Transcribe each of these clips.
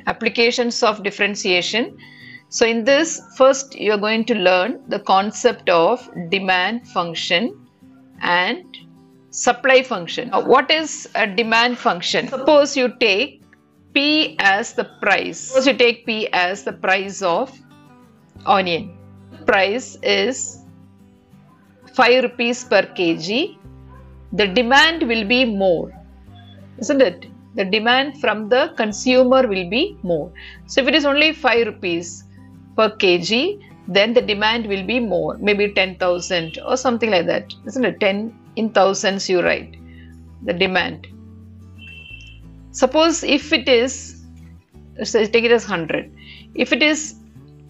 applications of differentiation. So in this, first you are going to learn the concept of demand function and supply function. Now, what is a demand function? Suppose you take P as the price. Suppose you take P as the price of onion. Price is 5 rupees per kg. The demand will be more, isn't it? The demand from the consumer will be more. So if it is only 5 rupees per kg, then the demand will be more, maybe 10,000 or something like that, isn't it? 10 in thousands you write the demand. Suppose if it is, so take it as 100. If it is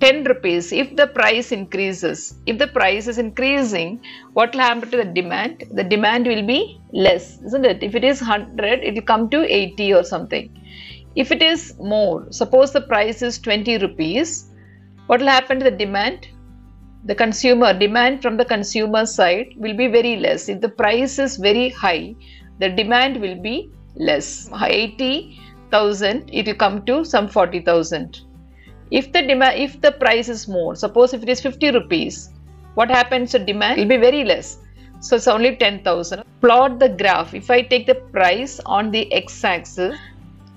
10 rupees, if the price increases, if the price is increasing, what will happen to the demand? The demand will be less, isn't it? If it is 100, it will come to 80 or something. If it is more, suppose the price is 20 rupees, what will happen to the demand? The consumer demand from the consumer side will be very less. If the price is very high, the demand will be less. 80,000, it will come to some 40,000. If the price is more, suppose if it is 50 rupees, what happens to demand? It will be very less. So it's only 10,000. Plot the graph. If I take the price on the x-axis,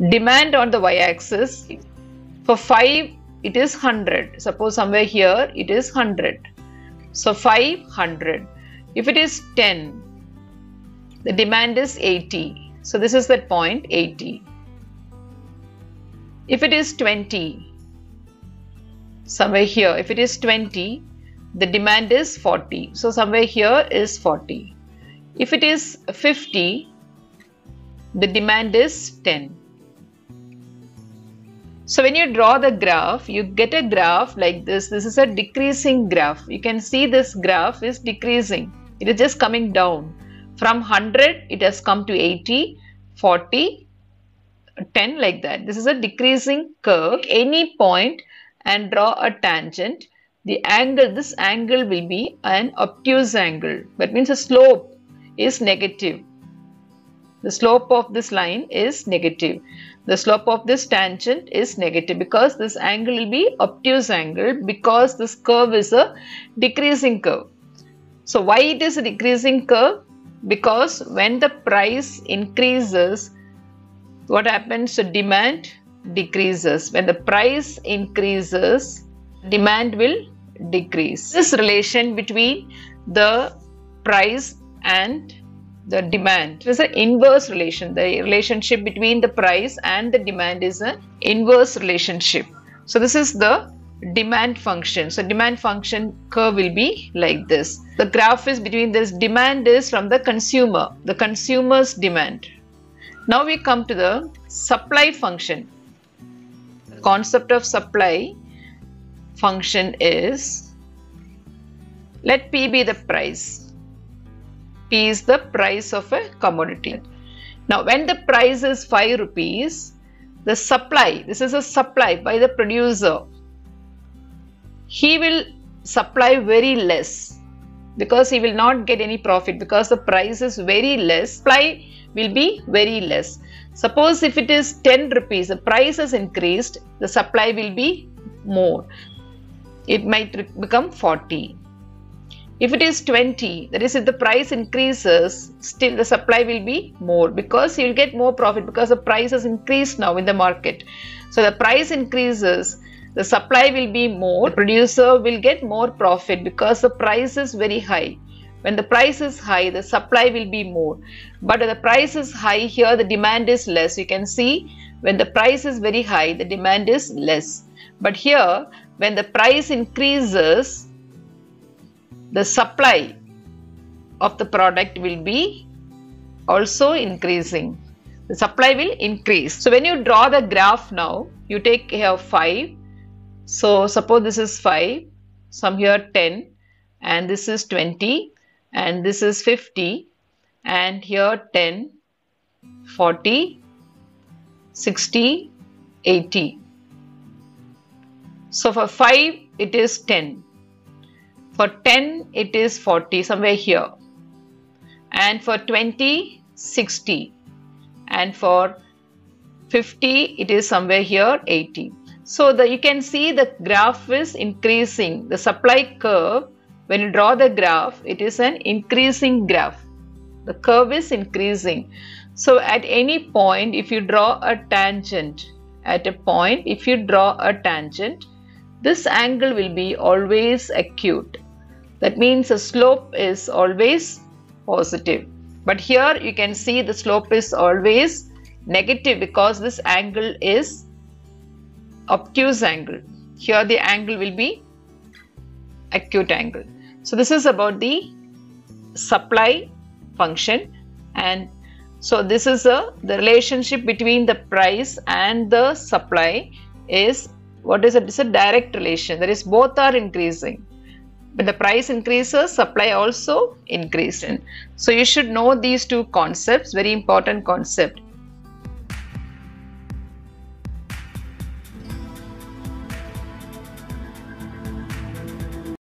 demand on the y-axis, for 5 it is 100. Suppose somewhere here it is 100. So 500. If it is 10, the demand is 80. So this is that point 80. If it is 20, somewhere here, if it is 20, the demand is 40. So somewhere here is 40. If it is 50, the demand is 10. So when you draw the graph, you get a graph like this. This is a decreasing graph. You can see this graph is decreasing. It is just coming down. From 100, it has come to 80, 40, 10 like that. This is a decreasing curve. Any point and draw a tangent. The angle, this angle will be an obtuse angle. That means the slope is negative. The slope of this line is negative. The slope of this tangent is negative because this angle will be obtuse angle because this curve is a decreasing curve. So why it is a decreasing curve? Because when the price increases, what happens to demand? Decreases. When the price increases, demand will decrease. This relation between the price and the demand is an inverse relation. The relationship between the price and the demand is an inverse relationship. So this is the demand function. So demand function curve will be like this. The graph is between this. Demand is from the consumer, the consumer's demand. Now we come to the supply function. The concept of supply function is, let P be the price. P is the price of a commodity. Now when the price is 5 rupees, the supply, this is a supply by the producer. He will supply very less because he will not get any profit because the price is very less. Supply will be very less. Suppose if it is 10 rupees, the price has increased, the supply will be more. It might become 40. If it is 20, that is if the price increases, still the supply will be more because he will get more profit because the price has increased now in the market. So the price increases, the supply will be more, the producer will get more profit because the price is very high. When the price is high, the supply will be more. But when the price is high here, the demand is less. You can see when the price is very high, the demand is less. But here, when the price increases, the supply of the product will be also increasing. The supply will increase. So when you draw the graph now, you take here 5. So suppose this is 5, some here 10, and this is 20, and this is 50, and here 10, 40, 60, 80. So for 5 it is 10. For 10 it is 40, somewhere here. And for 20, 60. And for 50, it is somewhere here 80. So you can see the graph is increasing. The supply curve, when you draw the graph, it is an increasing graph. The curve is increasing. So at any point, if you draw a tangent, this angle will be always acute. That means the slope is always positive. But here you can see the slope is always negative because this angle is obtuse angle. Here the angle will be acute angle. So this is about the supply function, and so this is the relationship between the price and the supply is what is it? It's a direct relation. That is, both are increasing. When the price increases, supply also increases. So you should know these two concepts, very important concept.